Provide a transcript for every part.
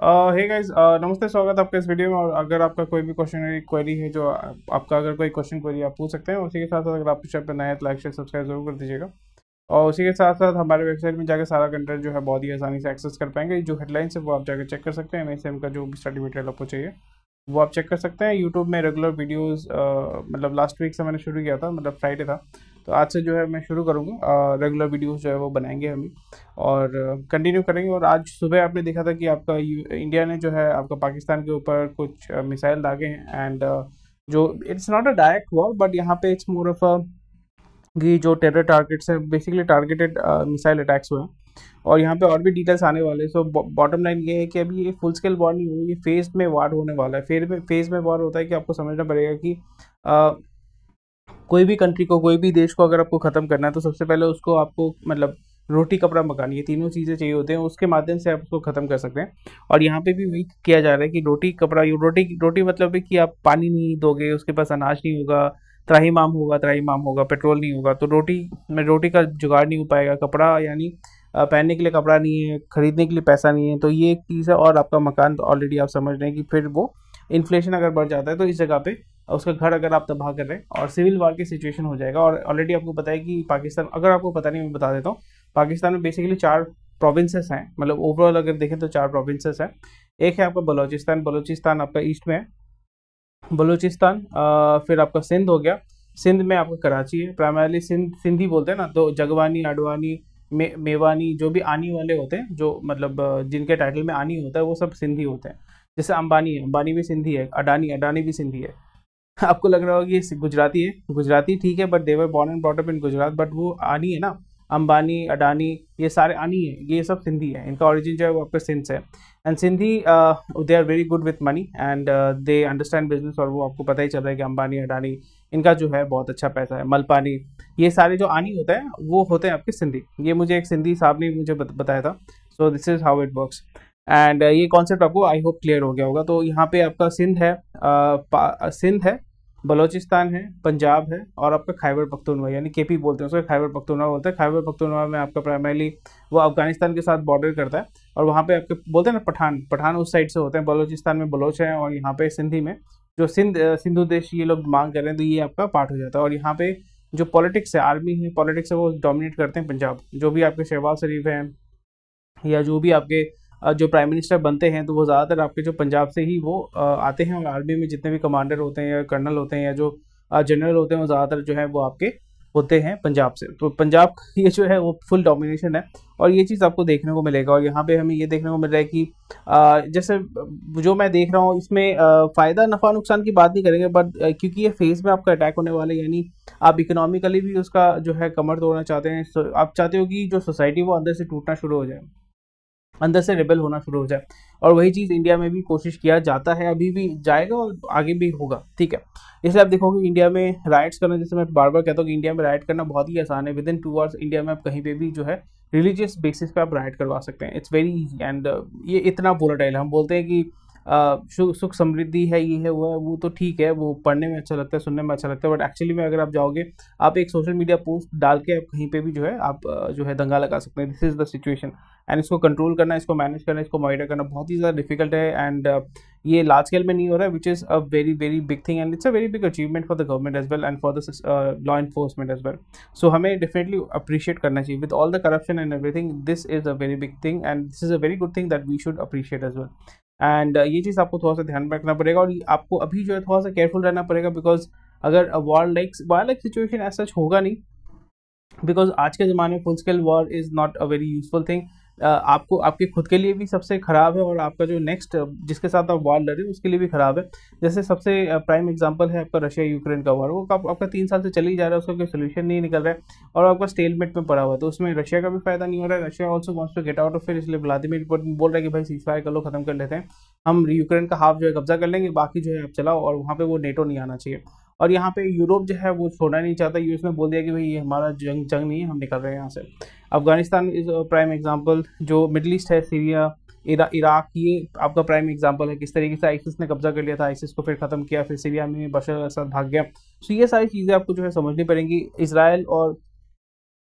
Hey guys, नमस्ते। स्वागत है आपका इस वीडियो में। और अगर आपका कोई भी क्वेश्चन क्वेरी है जो आपका अगर कोई क्वेश्चन क्वेरी आप पूछ सकते हैं। उसी के साथ साथ अगर आप इस चैनल पर नए हैं तो लाइक शेयर सब्सक्राइब जरूर कर दीजिएगा। और उसी के साथ साथ हमारे वेबसाइट में जाकर सारा कंटेंट जो है बहुत ही आसानी से एक्सेस कर पाएंगे। जो हेडलाइंस है वो आप जाकर चेक कर सकते हैं। एमएसएम का जो भी स्टडी मटेरियल आपको चाहिए वो आप चेक कर सकते हैं। यूट्यूब में रेगुलर वीडियोस मतलब लास्ट वीक से मैंने शुरू किया था, मतलब फ्राइडे था। तो आज से जो है मैं शुरू करूँगा, रेगुलर वीडियोस जो है वो बनाएंगे हम और कंटिन्यू करेंगे। और आज सुबह आपने देखा था कि आपका इंडिया ने जो है आपका पाकिस्तान के ऊपर कुछ मिसाइल दागे हैं। एंड जो it's not a direct war, but यहाँ पे इट्स मोर ऑफ अ कि जो टेरर टारगेट्स हैं, बेसिकली टारगेटेड मिसाइल अटैक्स हुए हैं। और यहाँ पे और भी डिटेल्स आने वाले हैं। सो बॉटम लाइन ये है कि अभी ये फुल स्केल वॉर नहीं होगी, ये फेज में वॉर होने वाला है। फेज में वॉर होता है कि आपको समझना पड़ेगा कि कोई भी कंट्री को, कोई भी देश को अगर आपको ख़त्म करना है तो सबसे पहले उसको आपको मतलब रोटी कपड़ा मकान, ये तीनों चीज़ें चाहिए होते हैं। उसके माध्यम से आप उसको ख़त्म कर सकते हैं। और यहाँ पे भी वही किया जा रहा है कि रोटी कपड़ा, ये रोटी रोटी मतलब है कि आप पानी नहीं दोगे, उसके पास अनाज नहीं होगा, त्राहिमाम होगा, पेट्रोल नहीं होगा, तो रोटी का जुगाड़ नहीं हो पाएगा। कपड़ा यानी पहनने के लिए कपड़ा नहीं है, खरीदने के लिए पैसा नहीं है, तो ये एक चीज़ है। और आपका मकान तो ऑलरेडी आप समझ रहे हैं कि फिर वो इन्फ्लेशन अगर बढ़ जाता है तो इस जगह पे उसका घर अगर आप तबाह कर रहे हैं और सिविल वार की सिचुएशन हो जाएगा। और ऑलरेडी आपको पता है कि पाकिस्तान, अगर आपको पता नहीं मैं बता देता हूँ, पाकिस्तान में बेसिकली 4 प्रोविंसेस हैं। मतलब ओवरऑल अगर देखें तो 4 प्रोविंसेस हैं। एक है आपका बलोचिस्तान आपका ईस्ट में है। बलूचिस्तान, फिर आपका सिंध हो गया। सिंध में आपका कराची है। प्राइमरली सिंधी बोलते हैं ना, तो जगवानी, आडवानी, मेवानी, जो भी आनी वाले होते हैं, जो मतलब जिनके टाइटल में आनी होता है वो सब सिंधी होते हैं। जैसे अंबानी है, अंबानी भी सिंधी है। अडानी भी सिंधी है। आपको लग रहा होगा कि ये गुजराती है, गुजराती ठीक है, but they were born and brought up in Gujarat. But वो आनी है ना, अंबानी, अडानी, ये सारे आनी है, ये सब सिंधी है। इनका ओरिजिन जो है वो आपका सिंध से है। And Sindhi they are very good with money and they understand business. और वो आपको पता ही चल रहा है कि अंबानी, अडानी, इनका जो है बहुत अच्छा पैसा है। मलपानी, ये सारे जो आनी होते हैं वो होते हैं आपके सिंधी। ये मुझे एक सिंधी साहब ने मुझे बताया था। So this is how it works. And ये कॉन्सेप्ट आपको आई होप क्लियर हो गया होगा। तो यहाँ पे आपका सिंध है, बलूचिस्तान है, पंजाब है, और आपका खैबर पख्तूनख्वा यानी केपी बोलते हैं उसको, खैबर पख्तूनख्वा बोलते हैं। खैबर पख्तूनख्वा में आपका प्राइमरली वो अफगानिस्तान के साथ बॉर्डर करता है। और वहाँ पे आपके बोलते हैं ना पठान उस साइड से होते हैं। बलूचिस्तान में बलोच हैं और यहाँ पे सिंधी में जो सिंधु देश ये लोग मांग कर रहे हैं, तो ये आपका पार्ट हो जाता है। और यहाँ पे जो पॉलिटिक्स है, आर्मी है, पॉलिटिक्स है, वो डोमिनेट करते हैं पंजाब। जो भी आपके शहबाज शरीफ हैं या जो भी आपके जो प्राइम मिनिस्टर बनते हैं, तो वो ज़्यादातर आपके जो पंजाब से ही वो आते हैं। और आर्मी में जितने भी कमांडर होते हैं या कर्नल होते हैं या जो जनरल होते हैं, वो ज़्यादातर जो है वो आपके होते हैं पंजाब से। तो पंजाब का ये जो है वो फुल डोमिनेशन है। और ये चीज़ आपको देखने को मिलेगा। और यहाँ पे हमें ये देखने को मिल रहा है कि जैसे जो मैं देख रहा हूँ इसमें फ़ायदा नफ़ा नुकसान की बात नहीं करेंगे, बट क्योंकि ये फेज़ में आपका अटैक होने वाला है, यानी आप इकोनॉमिकली भी उसका जो है कमर तोड़ना चाहते हैं। आप चाहते हो कि जो सोसाइटी वो अंदर से टूटना शुरू हो जाए, अंदर से रेबल होना शुरू हो जाए। और वही चीज़ इंडिया में भी कोशिश किया जाता है, अभी भी जाएगा और आगे भी होगा, ठीक है। इसलिए आप देखोगे इंडिया में राइट्स करना, जैसे मैं बार बार कहता हूँ कि इंडिया में राइट करना बहुत ही आसान है। विद इन 2 आवर्स इंडिया में आप कहीं पे भी जो है रिलीजियस बेसिस पे आप राइट करवा सकते हैं। It's very easy. एंड ये इतना वोलेटाइल है। हम बोलते हैं कि सुख समृद्धि है, ये है वो है, वो तो ठीक है, वो पढ़ने में अच्छा लगता है, सुनने में अच्छा लगता है, बट एक्चुअली में अगर आप जाओगे, आप एक सोशल मीडिया पोस्ट डाल के आप कहीं पे भी जो है आप जो है दंगा लगा सकते हैं। This is the situation. And इसको कंट्रोल करना, इसको मैनेज करना, इसको मॉनिटर करना बहुत ही ज़्यादा डिफिकल्ट है। एंड ये लार्ज स्केल में नहीं हो रहा है, which is a very very big thing. And it's a very big achievement for the government as well and for the law enforcement as well. So हमें डेफिनेटली अप्रिशिएट करना चाहिए with all the corruption and everything. This is a very big thing and this is a very good thing that we should appreciate as well. And ये चीज़ आपको थोड़ा सा ध्यान में रखना पड़ेगा। और आपको अभी जो है थोड़ा सा केयरफुल रहना पड़ेगा, बिकॉज अगर वॉर लाइक सिचुएशन ऐसा होगा नहीं, बिकॉज आज के ज़माने में full scale war is not a very useful thing. आपको आपके खुद के लिए भी सबसे ख़राब है, और आपका जो नेक्स्ट जिसके साथ आप वॉर लड़े उसके लिए भी ख़राब है। जैसे सबसे प्राइम एग्जांपल है आपका रशिया यूक्रेन का वॉर। वो आपका 3 साल से चल ही जा रहा है, उसका कोई सोल्यूशन नहीं निकल रहा है और आपका स्टेलमेट में पड़ा हुआ है। तो उसमें रशिया का भी फायदा नहीं हो रहा है। Russia also wants to get out of, फिर इसलिए व्लादिमीर पुतिन बोल रहा है कि भाई सीज फायर कर लो, खत्म कर लेते हैं, हम यूक्रेन का हाफ जो है कब्जा कर लेंगे, बाकी जो है आप चलाओ। और वहाँ पे वो नेटो नहीं आना चाहिए। और यहाँ पे यूरोप जो है वो छोड़ना नहीं चाहता। यूएस ने बोल दिया कि भाई ये हमारा जंग नहीं है, हम निकल रहे हैं यहाँ से। Afghanistan is prime example. जो मिडल ईस्ट है, सीरिया, इराक, ये आपका प्राइम एग्जांपल है किस तरीके से आईसिस ने कब्जा कर लिया था, आईसिस को फिर खत्म किया, फिर सीरिया में बशर अल भाग गया। तो ये सारी चीज़ें आपको जो है समझनी पड़ेंगी। इसराइल और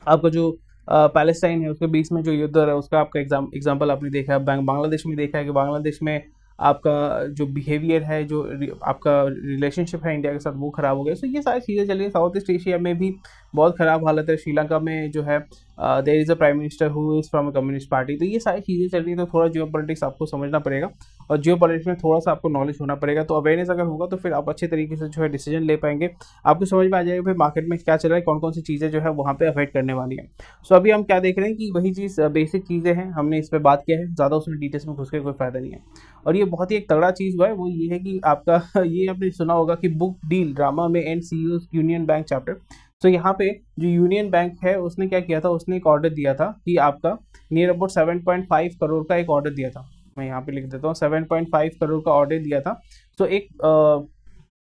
आपका जो पैलेस्टाइन है उसके बीच में जो युद्ध है उसका आपका एग्जाम्पल आपने देखा है, बांग्लादेश में देखा है कि बांग्लादेश में आपका जो बिहेवियर है, जो आपका रिलेशनशिप है इंडिया के साथ वो खराब हो गया। सो ये सारी चीज़ें चल रही है। साउथ ईस्ट एशिया में भी बहुत ख़राब हालत है। श्रीलंका में जो है there is a prime minister who is from a communist party. तो ये सारी चीज़ें चल रही है, तो थोड़ा जियो पॉलिटिक्स आपको समझना पड़ेगा और जियो पॉलिटिक्स में थोड़ा सा आपको नॉलेज होना पड़ेगा। तो अवेयरनेस अगर होगा तो फिर आप अच्छे तरीके से जो है डिसीजन ले पाएंगे, आपको समझ में आ जाएगा फिर मार्केट में क्या चल रहा है, कौन कौन सी चीज़ें जो है वहाँ पे अफेक्ट करने वाली है। सो अभी हम क्या देख रहे हैं कि वही चीज़ बेसिक चीज़ें हैं, हमने इस पर बात किया है, ज़्यादा उसमें डिटेल्स में घुस के कोई फायदा नहीं है। और ये बहुत ही एक तगड़ा चीज़ हुआ है, वो ये है कि आपका ये आपने सुना होगा कि बुक डील ड्रामा में and CEO union bank chapter. तो यहाँ पे जो यूनियन बैंक है उसने क्या किया था, उसने एक ऑर्डर दिया था कि आपका नियर अबाउट 7.5 करोड़ का एक ऑर्डर दिया था। मैं यहाँ पे लिख देता हूँ, 7.5 करोड़ का ऑर्डर दिया था। तो एक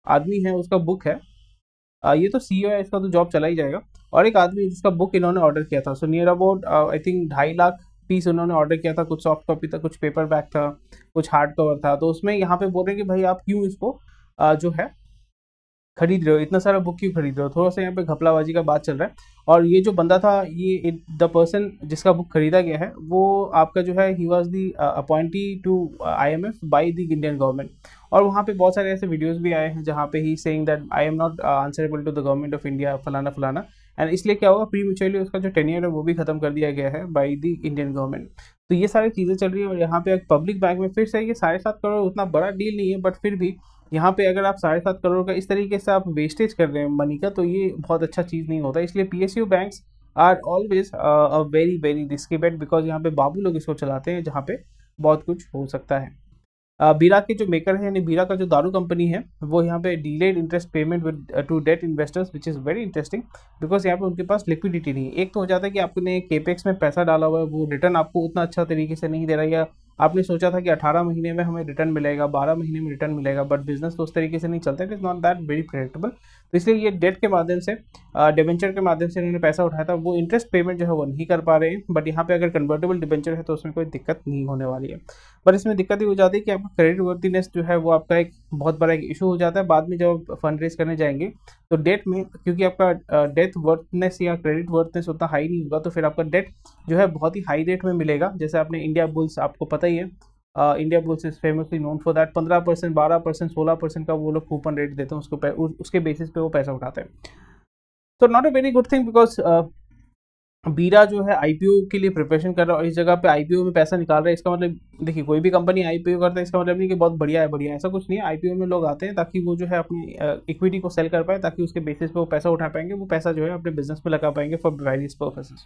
आदमी है, उसका बुक है, ये तो सीईओ है, इसका तो जॉब चला ही जाएगा। और एक आदमी जिसका बुक इन्होंने ऑर्डर किया था, so near about I think 2.5 lakh piece उन्होंने ऑर्डर किया था। कुछ सॉफ्ट कॉपी था, कुछ पेपर बैक था, कुछ हार्ड कवर था। तो उसमें यहाँ पे बोल रहे हैं कि भाई आप क्यों इसको जो है खरीद रहे हो, इतना सारा बुक क्यों खरीद रहे हो। थोड़ा सा यहाँ पे घपलाबाजी का बात चल रहा है। और ये जो बंदा था, ये द पर्सन जिसका बुक खरीदा गया है, वो आपका जो है he was the appointee to IMF by the Indian government. और वहाँ पे बहुत सारे ऐसे वीडियोस भी आए हैं जहाँ पे he saying that I am not answerable to the government of India, फलाना फलाना। एंड इसलिए क्या होगा, प्री मैच्योरली उसका जो टेन्योर है वो भी खत्म कर दिया गया है बाई द इंडियन गवर्नमेंट। तो ये सारी चीज़ें चल रही है। और यहाँ पे एक पब्लिक बैंक में फिर से ये 7.5 करोड़ उतना बड़ा डील नहीं है, बट फिर भी यहाँ पे अगर आप 7.5 करोड़ का इस तरीके से आप वेस्टेज कर रहे हैं मनी का, तो ये बहुत अच्छा चीज़ नहीं होता। इसलिए PSU banks are always a very very risky bet, because यहाँ पे बाबू लोग इसको चलाते हैं, जहाँ पे बहुत कुछ हो सकता है। बीरा के जो मेकर है, यानी बीरा का जो दारू कंपनी है, वो यहाँ पे delayed interest payment with to date investors, which is very interesting, because यहाँ पे उनके पास लिक्विडिटी नहीं है। एक तो हो जाता है कि आपने केपेक्स में पैसा डाला हुआ है, वो रिटर्न आपको उतना अच्छा तरीके से नहीं दे रहा है, या आपने सोचा था कि 18 महीने में हमें रिटर्न मिलेगा, 12 महीने में रिटर्न मिलेगा, बट बिजनेस तो उस तरीके से नहीं चलता, it is not that very predictable. तो इसलिए ये डेट के माध्यम से, डिबेंचर के माध्यम से इन्होंने पैसा उठाया था, वो इंटरेस्ट पेमेंट जो है वो नहीं कर पा रहे हैं। बट यहाँ पे अगर कन्वर्टेबल डिबेंचर है तो उसमें कोई दिक्कत नहीं होने वाली है। पर इसमें दिक्कत ही हो जाती है कि आपका क्रेडिट वर्दीनेस जो है वो आपका एक बहुत बड़ा एक इशू हो जाता है। बाद में जब आप फंड रेज करने जाएंगे तो डेट में, क्योंकि आपका डेट वर्थनेस या क्रेडिट वर्थनेस उतना हाई नहीं होगा, तो फिर आपका डेट जो है बहुत ही हाई रेट में मिलेगा। जैसे आपने इंडिया बुल्स, आपको पता ही है, India bulls is famously known for that, 15%, 12%, 16% का वो लोग कूपन रेट देते हैं, उसके बेसिस पे वो पैसा उठाते हैं। तो not a very good thing, because बीरा जो है IPO के लिए प्रिपरेशन कर रहा है और इस जगह पे IPO में पैसा निकाल रहा है। इसका मतलब देखिए, कोई भी कंपनी IPO करता है, इसका मतलब नहीं कि बहुत बढ़िया है, बढ़िया है, ऐसा कुछ नहीं है। IPO में लोग आते हैं ताकि वो जो है अपनी इक्विटी को सेल कर पाए, ताकि उसके बेसिस पे वो पैसा उठा पाएंगे, वो पैसा जो है अपने बिजनेस में लगा पाएंगे फॉर वेरियस पर्पसेस।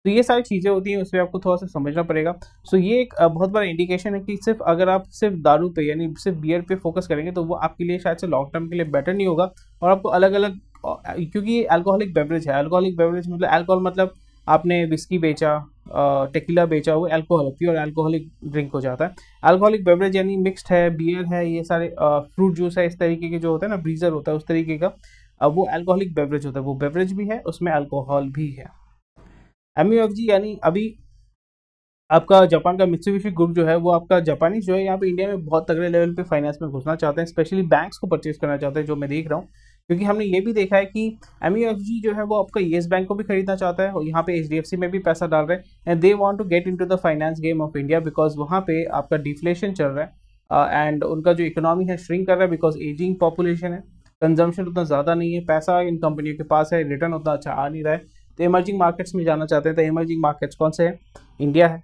तो ये सारी चीज़ें होती हैं, उसमें आपको थोड़ा सा समझना पड़ेगा। सो ये एक बहुत बड़ा इंडिकेशन है कि सिर्फ अगर आप सिर्फ दारू पे, यानी सिर्फ बियर पे फोकस करेंगे, तो वो आपके लिए शायद से लॉन्ग टर्म के लिए बेटर नहीं होगा। और आपको अलग अलग, क्योंकि ये अल्कोहलिक बेवरेज है, अल्कोहलिक बेवरेज मतलब अल्कोहल मतलब आपने विस्की बेचा, टेकिला बेचा, वो अल्कोहल, प्योर अल्कोहलिक ड्रिंक हो जाता है। अल्कोहलिक बेवरेज यानी मिक्स्ड है, बियर है, ये सारे फ्रूट जूस है, इस तरीके के जो होता है ना, ब्रीजर होता है उस तरीके का, वो अल्कोहलिक बेवरेज होता है। वो बेवरेज भी है, उसमें अल्कोहल भी है। MUFG यानी अभी आपका जापान का मित्सुबिशी ग्रुप जो है, वो आपका जापानीज जो है यहाँ पे इंडिया में बहुत तगड़े लेवल पे फाइनेंस में घुसना चाहते हैं, स्पेशली बैंक्स को परचेज करना चाहते हैं, जो मैं देख रहा हूँ। क्योंकि हमने ये भी देखा है कि MUFG जो है वो आपका येस बैंक को भी खरीदना चाहता है, और यहाँ पे HDFC में भी पैसा डाल रहे हैं, and they want to get into the finance game of India, because वहाँ पे आपका डिफ्लेशन चल रहा है, एंड उनका जो इकोनॉमी है श्रिंक कर रहा है, बिकॉज एजिंग पॉपुलेशन है, कंजम्पशन उतना ज़्यादा नहीं है, पैसा इन कंपनियों के पास है, रिटर्न उतना अच्छा आ नहीं रहा है। तो इमर्जिंग मार्केट्स में जाना चाहते हैं। तो इमर्जिंग मार्केट्स कौन से हैं? इंडिया है,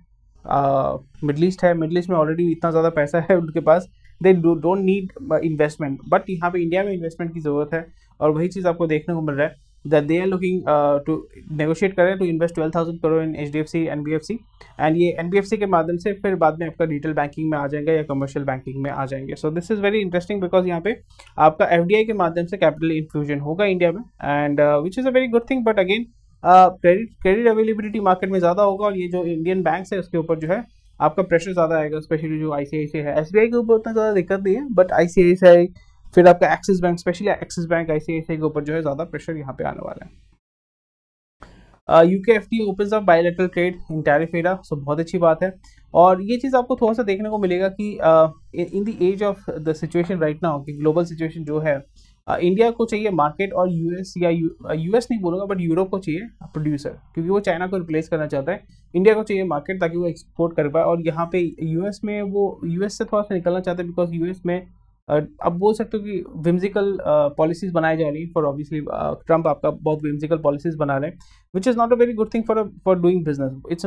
मिडल ईस्ट है। मिडल ईस्ट में ऑलरेडी इतना ज़्यादा पैसा है उनके पास, they don't need investment, but यहाँ पे इंडिया में इन्वेस्टमेंट की ज़रूरत है। और वही चीज़ आपको देखने को मिल रहा है, that they are looking to negotiate करें to invest 12,000 crore in HDFC NBFC, and ये NBFC के माध्यम से फिर बाद में आपका रिटेल बैंकिंग में आ जाएगा या कमर्शियल बैंकिंग में आ जाएंगे। So this is very interesting, because यहाँ पे आपका FDI के माध्यम से कैपिटल इन्फ्यूजन होगा इंडिया में, and which is a very good thing. But again credit availability market में ज़्यादा होगा, और ये जो इंडियन बैंक्स है उसके ऊपर जो है आपका प्रेशर ज़्यादा आएगा, स्पेशली जो ICICI है। SBI के ऊपर उतना ज़्यादा दिक्कत नहीं है, बट ICICI, फिर आपका axis bank, specially axis bank, ICICI के ऊपर जो है ज़्यादा प्रेशर यहाँ पे आने वाला है। UK FTA opens up bilateral trade in tariff era, सो बहुत अच्छी बात है। और ये चीज़ आपको थोड़ा सा देखने को मिलेगा कि in the age of the situation right now, कि ग्लोबल सिचुएशन जो है इंडिया को चाहिए मार्केट, और यूएस या यूएस नहीं बोलूँगा बट यूरोप को चाहिए प्रोड्यूसर, क्योंकि वो चाइना को रिप्लेस करना चाहता है। इंडिया को चाहिए मार्केट ताकि वो एक्सपोर्ट कर पाए, और यहाँ पे यूएस में वो यूएस से थोड़ा सा निकलना चाहते हैं, बिकॉज यूएस में अब बोल सकते हो कि विम्सिकल पॉलिसीज बनाई जा रही है फॉर ऑब्वियसली ट्रम्प आपका बहुत विम्सिकल पॉलिसीज बना रहे हैं, which is not a very good thing for doing business. It's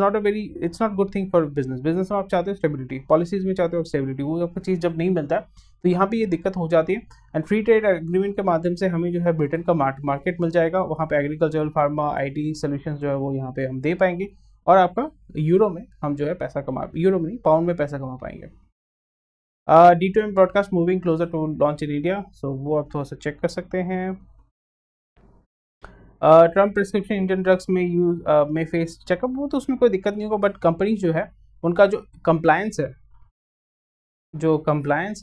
not good thing for business. Business में आप चाहते हो स्टेबिलिटी, पॉलिसीज में चाहते हो स्टेबिलिटी, वो आपको चीज़ जब नहीं मिलता है तो यहाँ पे ये दिक्कत हो जाती है। एंड फ्री ट्रेड एग्रीमेंट के माध्यम से हमें जो है ब्रिटेन का मार्केट मिल जाएगा, वहाँ पे एग्रीकल्चरल, फार्मा, आईटी सॉल्यूशंस जो है वो यहाँ पे हम दे पाएंगे, और आपका यूरो में हम जो है पैसा यूरो में नहीं, पाउंड में पैसा कमा पाएंगे। D2M broadcast moving closer to launch in India, so वो आप थोड़ा सा चेक कर सकते हैं। ट्रम्प प्रिस्क्रिप्शन इंडियन ड्रग्स में यूज में फेस चेकअप, वो तो उसमें कोई दिक्कत नहीं होगा, बट कंपनी जो है उनका जो कंप्लायंस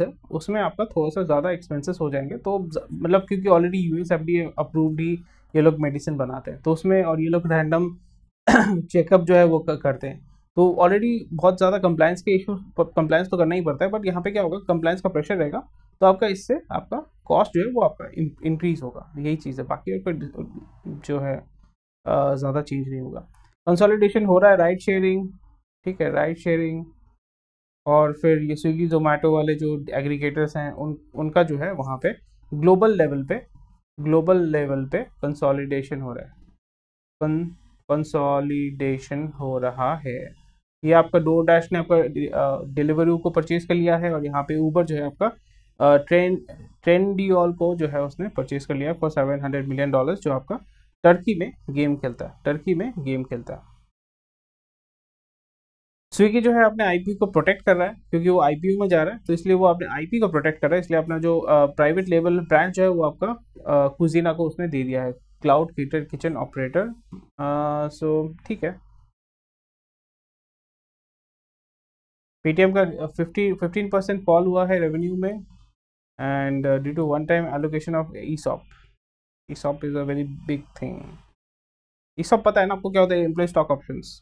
है उसमें आपका थोड़ा सा ज़्यादा एक्सपेंसेस हो जाएंगे। तो मतलब क्योंकि ऑलरेडी यूएस FDA अप्रूव्ड ही ये लोग मेडिसिन बनाते हैं, तो उसमें और ये लोग रैंडम चेकअप जो है वो करते हैं, तो ऑलरेडी बहुत ज़्यादा कंप्लायंस के इशू, कंप्लायंस तो करना ही पड़ता है, बट यहाँ पे क्या होगा, कंप्लायंस का प्रेशर रहेगा, तो आपका इससे आपका कॉस्ट जो है वो आपका इंक्रीज होगा, यही चीज़ है, बाकी कोई जो है ज़्यादा चेंज नहीं होगा। कंसोलिडेशन हो रहा है, राइड शेयरिंग, ठीक है, राइड शेयरिंग, और फिर ये स्विगी जोमेटो वाले जो एग्रीगेटर्स हैं उनका जो है वहाँ पे ग्लोबल लेवल पे कंसोलिडेशन हो रहा है, कंसोलिडेशन हो रहा है। ये आपका डोरडैश ने आपका डिलीवरी को परचेज कर लिया है, और यहाँ पे ऊबर जो है आपका ट्रेंडियोल को जो है उसने परचेज कर लिया है फॉर $700 मिलियन, जो आपका टर्की में गेम खेलता है। स्विगी जो है अपने आईपी को प्रोटेक्ट कर रहा है, क्योंकि वो आईपीओ में जा रहा है, तो इसलिए वो अपने आईपी को प्रोटेक्ट कर रहा है, इसलिए अपना जो प्राइवेट लेवल ब्रांड जो है वो आपका कुजीना को उसने दे दिया है, क्लाउड किचन ऑपरेटर। सो ठीक है, पेटीएम का 15% फॉल हुआ है रेवेन्यू में, and due to one time allocation of ESOP is a very big thing. ESOP पता है ना आपको क्या होता है? Employ stock options.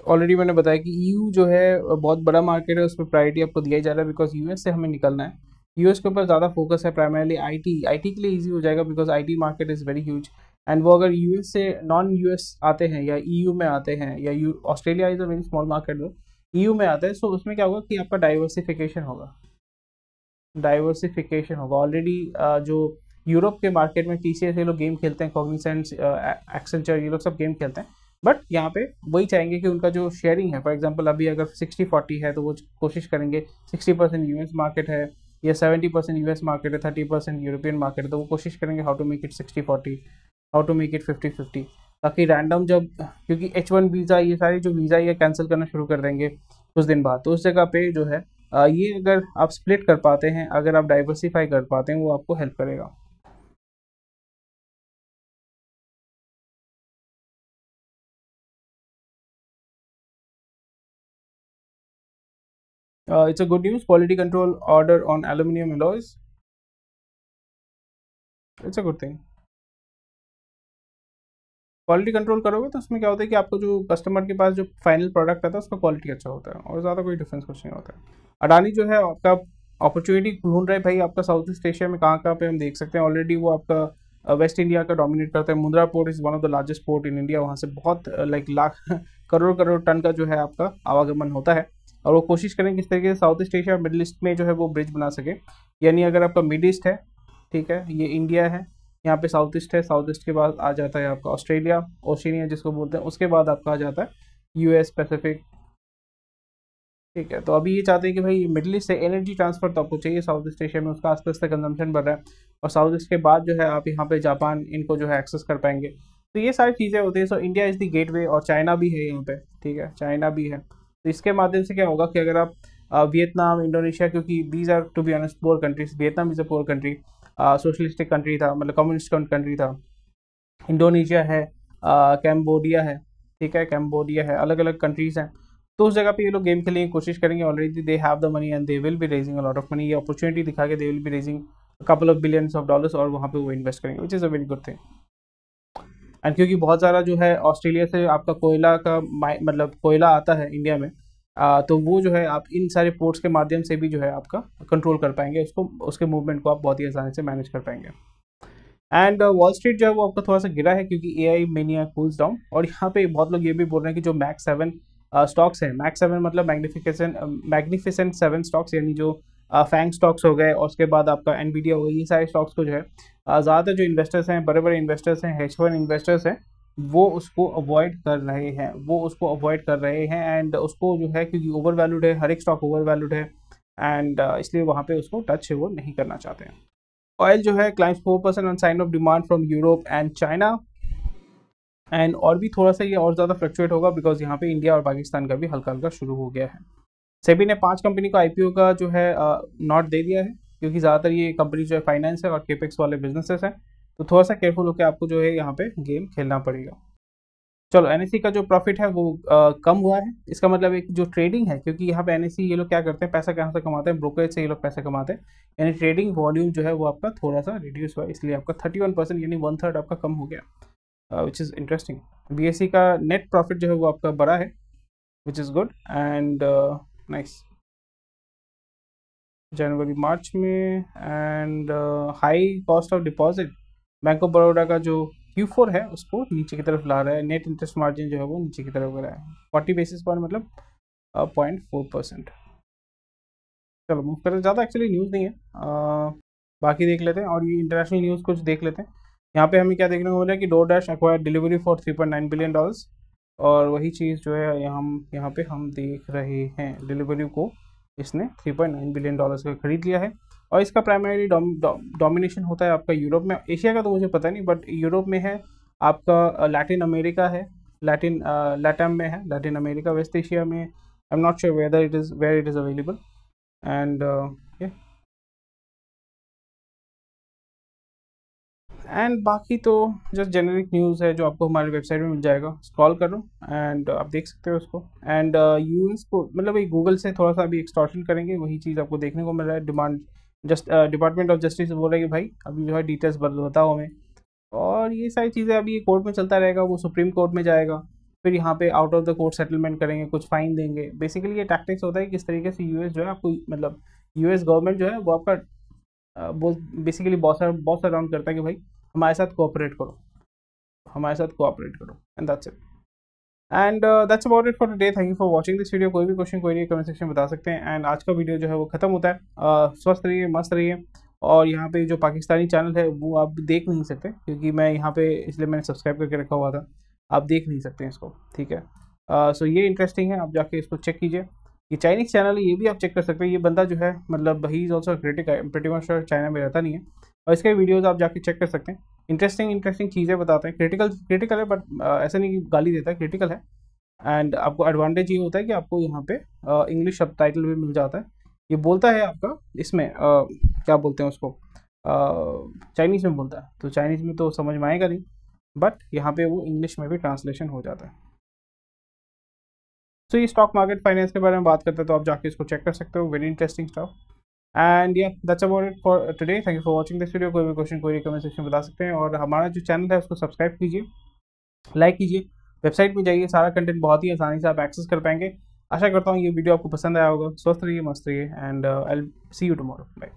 ऑलरेडी मैंने बताया कि ईयू जो है बहुत बड़ा मार्केट है, उसमें प्रायोरिटी आपको दिया जा रहा है, बिकॉज यूएस से हमें निकलना है, यूएस के ऊपर ज़्यादा फोकस है, प्राइमरली आईटी के लिए इजी हो जाएगा, because IT market is very huge. And वो अगर यूएस से नॉन यूएस आते हैं या ईयू में आते हैं, या Australia is a very small market, जो ईयू में आता है, सो उसमें क्या होगा कि आपका डाइवर्सिफिकेशन होगा। ऑलरेडी जो यूरोप के मार्केट में टीसीएस ये लोग गेम खेलते हैं, कॉग्निसेंट, एक्सेंचर, ये लोग सब गेम खेलते हैं, बट यहाँ पे वही चाहेंगे कि उनका जो शेयरिंग है, फॉर एग्जांपल अभी अगर 60-40 है, तो वो कोशिश करेंगे 60% यूएस मार्केट है, या 70% यूएस मार्केट है, 30% यूरोपियन मार्केट है, तो वो कोशिश करेंगे how to make it 60-40, how to make it 50-50, ताकि रैंडम जब, क्योंकि H1 वीज़ा, ये सारे जो वीज़ा ये कैंसिल करना शुरू कर देंगे कुछ दिन बाद, तो उस जगह पे जो है ये अगर आप स्प्लिट कर पाते हैं, अगर आप डाइवर्सिफाई कर पाते हैं, वो आपको हेल्प करेगा। It's a good news. Quality control order on aluminum alloys. It's a good thing. Quality control करोगे तो उसमें क्या होता है कि आपको जो कस्टमर के पास जो फाइनल प्रोडक्ट आता है उसका क्वालिटी अच्छा होता है, और ज़्यादा कोई डिफरेंस कुछ नहीं होता है। अडानी जो है आपका अपॉर्चुनिटी ढूंढ रहे भाई, आपका साउथ ईस्ट एशिया में कहाँ पे हम देख सकते हैं। ऑलरेडी वो आपका वेस्ट इंडिया का डोमिनेट करता है। Mundra port is one of the largest port in India, वहाँ से बहुत लाइक लाख करोड़ टन का जो है आपका आवागमन होता है, और वो कोशिश करें किस तरीके से साउथ ईस्ट एशिया और मिडिल ईस्ट में जो है वो ब्रिज बना सके। यानी अगर आपका मिड ईस्ट है, ठीक है, ये इंडिया है, यहाँ पे साउथ ईस्ट है, साउथ ईस्ट के बाद आ जाता है आपका ऑस्ट्रेलिया, ओशिनिया जिसको बोलते हैं, उसके बाद आपका आ जाता है यूएस पैसिफिक, ठीक है। तो अभी ये चाहते हैं कि भाई मिडिल ईस्ट से एनर्जी ट्रांसफर तो आपको चाहिए साउथ ईस्ट एशिया में, उसका आस्ते आस्ते कंजम्पशन बढ़ रहा है, और साउथ ईस्ट के बाद जो है आप यहाँ पे जापान इनको जो है एक्सेस कर पाएंगे। तो ये सारी चीज़ें होती हैं। So India is the gateway, और चाइना भी है यहाँ पे, ठीक है, चाइना भी है। तो इसके माध्यम से क्या होगा कि अगर आप वियतनाम, इंडोनेशिया, क्योंकि these are to be honest poor countries, Vietnam is a poor country, socialistic country था, मतलब कम्युनिस्ट कंट्री था। इंडोनेशिया है, कैम्बोडिया है, ठीक है, कैम्बोडिया है, अलग अलग कंट्रीज हैं। तो उस जगह पे ये लोग गेम खेलने की कोशिश करेंगे। Already they have the money and they will be raising a lot of money. ये अपॉर्चुनिटी दिखा के they will be raising couple of billions of dollars, और वहाँ पे वो इन्वेस्ट करेंगे, विच is a very good thing. And क्योंकि बहुत सारा जो है ऑस्ट्रेलिया से आपका कोयला का मतलब कोयला आता है इंडिया में, तो वो जो है आप इन सारे पोर्ट्स के माध्यम से भी जो है आपका कंट्रोल कर पाएंगे उसको, उसके मूवमेंट को आप बहुत ही आसानी से मैनेज कर पाएंगे। एंड वॉल स्ट्रीट जो है वो आपका थोड़ा सा गिरा है क्योंकि AI मेनिया कूल्स डाउन। और यहाँ पे बहुत लोग ये भी बोल रहे हैं कि जो मैक्स 7 स्टॉक्स हैं, मैक्स 7 मतलब मैग्निफिसेंट 7 स्टॉक्स, यानी जो फैंग स्टॉक्स हो गए और उसके बाद आपका एनवीडिया हो गई, ये सारे स्टॉक्स को जो है ज़्यादातर जो इन्वेस्टर्स हैं, बड़े बड़े इन्वेस्टर्स हैं, हेज फंड इन्वेस्टर्स हैं, वो उसको अवॉइड कर रहे हैं, एंड उसको जो है क्योंकि ओवर वैल्यूड है, हर एक स्टॉक ओवर वैल्यूड है, एंड इसलिए वहाँ पे उसको टच वो नहीं करना चाहते हैं। ऑयल जो है climbs 4% on sign of demand from Europe and China, and और भी थोड़ा सा ये और ज़्यादा फ्लक्चुएट होगा बिकॉज यहाँ पे इंडिया और पाकिस्तान का भी हल्का हल्का शुरू हो गया है। सेबी ने 5 कंपनी को IPO का जो है नॉट दे दिया है क्योंकि ज़्यादातर ये कंपनी जो है फाइनेंस है और केपेक्स वाले बिजनेसेस हैं, तो थोड़ा सा केयरफुल होकर आपको जो है यहाँ पे गेम खेलना पड़ेगा। चलो, NSE का जो प्रॉफिट है वो कम हुआ है। इसका मतलब एक जो ट्रेडिंग है, क्योंकि यहाँ पे NSE ये लोग क्या करते हैं, पैसा कहाँ से कमाते हैं, ब्रोकरेज से ये लोग पैसा कमाते हैं, यानी ट्रेडिंग वॉल्यूम जो है वो आपका थोड़ा सा रिड्यूस हुआ है, इसलिए आपका 31% यानी 1/3 आपका कम हो गया, विच इज़ इंटरेस्टिंग। BSE का नेट प्रॉफिट जो है वो आपका बड़ा है, which is good and nice. जनवरी मार्च में and high cost of deposit bank of Baroda का जो Q4 है उसको नीचे की तरफ ला रहा है, नेट इंटरेस्ट मार्जिन जो है वो नीचे की तरफ हो रहा है, 40 बेसिस पॉइंट मतलब 0.4%। चलो मूव करते, ज़्यादा एक्चुअली न्यूज़ नहीं है, बाकी देख लेते हैं और ये इंटरनेशनल न्यूज़ कुछ देख लेते हैं। यहाँ पे हमें क्या देखने को मिला है कि DoorDash acquired delivery for $3.9 billion, और वही चीज़ जो है यहाँ पे हम देख रहे हैं, डिलीवरी को इसने $3.9 बिलियन का खरीद लिया है, और इसका प्राइमरी डोमिनेशन होता है आपका यूरोप में। एशिया का तो मुझे पता नहीं, बट यूरोप में है, आपका लैटिन अमेरिका है, लैटम में है, लैटिन अमेरिका, वेस्ट एशिया में I am not sure where it is available and बाकी तो जस्ट जेनरिक न्यूज़ है जो आपको हमारी वेबसाइट में मिल जाएगा, स्क्रॉल करो एंड आप देख सकते हो उसको। एंड यूएस को मतलब ये गूगल से थोड़ा सा अभी एक्सटॉर्शन करेंगे, वही चीज़ आपको देखने को मिल रहा है। डिपार्टमेंट ऑफ जस्टिस बोल रहा है कि भाई अभी जो है डिटेल्स बताओ हमें, और ये सारी चीज़ें अभी कोर्ट में चलता रहेगा, वो सुप्रीम कोर्ट में जाएगा, फिर यहाँ पे out of the court settlement करेंगे, कुछ फाइन देंगे। बेसिकली ये टैक्टिक्स होता है किस तरीके से यूएस जो है आपको मतलब यूएस गवर्नमेंट जो है वो आपका बेसिकली बॉस अराउंड करता है कि भाई हमारे साथ कोऑपरेट करो, and that's it. And that's about it for today. Thank you for watching this video. कोई भी क्वेश्चन कोई नहीं कमेंट सेक्शन में बता सकते हैं, एंड आज का वीडियो जो है वो खत्म होता है। स्वस्थ रहिए, मस्त रहिए, और यहाँ पे जो पाकिस्तानी चैनल है वो आप देख नहीं सकते क्योंकि मैं यहाँ पे इसलिए मैंने सब्सक्राइब करके रखा हुआ था, आप देख नहीं सकते इसको, ठीक है। सो ये इंटरेस्टिंग है, आप जाके इसको चेक कीजिए। ये चाइनीज़ चैनल है, ये भी आप चेक कर सकते हैं। ये बंदा जो है मतलब he is also critic, pretty much sure China में रहता नहीं है, और इसके वीडियोज़ आप जाके चेक कर सकते हैं। इंटरेस्टिंग चीज़ें बताते हैं, क्रिटिकल है, बट ऐसा नहीं कि गाली देता है, क्रिटिकल है। एंड आपको एडवांटेज ये होता है कि आपको यहाँ पे इंग्लिश सब टाइटल भी मिल जाता है। ये बोलता है आपका इसमें क्या बोलते हैं उसको, चाइनीज़ में बोलता है, तो चाइनीज़ में तो समझ में आएगा नहीं, बट यहाँ पे वो इंग्लिश में भी ट्रांसलेशन हो जाता है। तो ये स्टॉक मार्केट फाइनेंस के बारे में बात करते हैं, तो आप जाके इसको चेक कर सकते हो, वेरी इंटरेस्टिंग स्टॉक। एंड या that's about it for today. Thank you for watching this video. कोई भी क्वेश्चन कोई कमेंट सेक्शन में बता सकते हैं, और हमारा जो चैनल है उसको सब्सक्राइब कीजिए, लाइक कीजिए, वेबसाइट में जाइए, सारा कंटेंट बहुत ही आसानी से आप एक्सेस कर पाएंगे। आशा करता हूँ ये वीडियो आपको पसंद आया होगा। स्वस्थ रहिए, मस्त रहिए, and I will see you tomorrow. Bye.